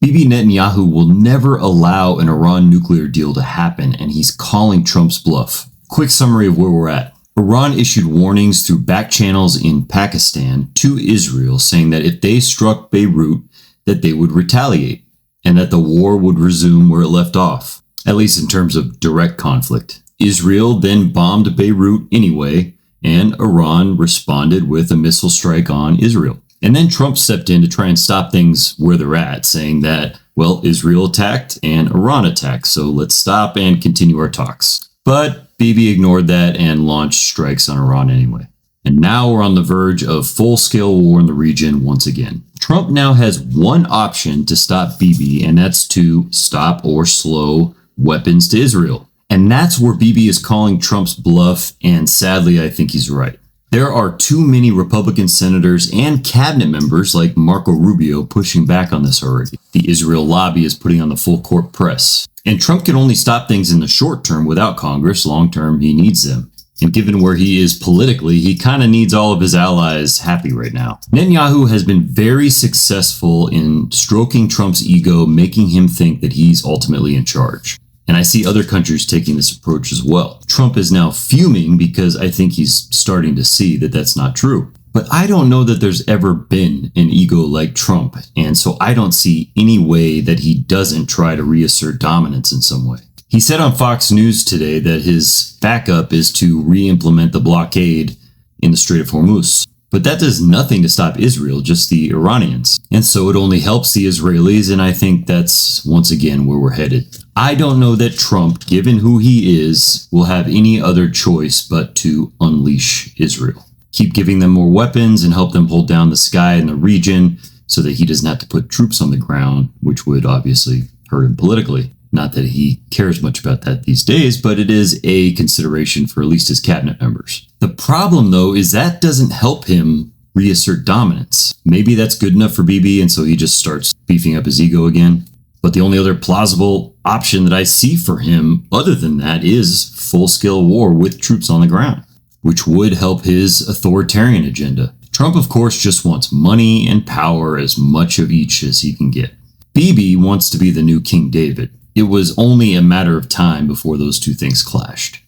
Bibi Netanyahu will never allow an Iran nuclear deal to happen, and he's calling Trump's bluff. Quick summary of where we're at. Iran issued warnings through back channels in Pakistan to Israel, saying that if they struck Beirut, that they would retaliate, and that the war would resume where it left off, at least in terms of direct conflict. Israel then bombed Beirut anyway, and Iran responded with a missile strike on Israel. And then Trump stepped in to try and stop things where they're at, saying that, well, Israel attacked and Iran attacked, so let's stop and continue our talks. But Bibi ignored that and launched strikes on Iran anyway. And now we're on the verge of full-scale war in the region once again. Trump now has one option to stop Bibi, and that's to stop or slow weapons to Israel. And that's where Bibi is calling Trump's bluff, and sadly, I think he's right. There are too many Republican senators and cabinet members like Marco Rubio pushing back on this already. The Israel lobby is putting on the full court press. And Trump can only stop things in the short term without Congress. Long term, he needs them. And given where he is politically, he kind of needs all of his allies happy right now. Netanyahu has been very successful in stroking Trump's ego, making him think that he's ultimately in charge. And I see other countries taking this approach as well. Trump is now fuming because I think he's starting to see that that's not true. But I don't know that there's ever been an ego like Trump, and so I don't see any way that he doesn't try to reassert dominance in some way. He said on Fox News today that his backup is to re-implement the blockade in the Strait of Hormuz. But that does nothing to stop Israel, just the Iranians. And so it only helps the Israelis, and I think that's once again where we're headed. I don't know that Trump, given who he is, will have any other choice but to unleash Israel. Keep giving them more weapons and help them hold down the sky in the region so that he doesn't have to put troops on the ground, which would obviously hurt him politically. Not that he cares much about that these days, but it is a consideration for at least his cabinet members. The problem, though, is that doesn't help him reassert dominance. Maybe that's good enough for Bibi, and so he just starts beefing up his ego again. But the only other plausible option that I see for him other than that is full-scale war with troops on the ground, which would help his authoritarian agenda. Trump, of course, just wants money and power, as much of each as he can get. Bibi wants to be the new King David. It was only a matter of time before those two things clashed.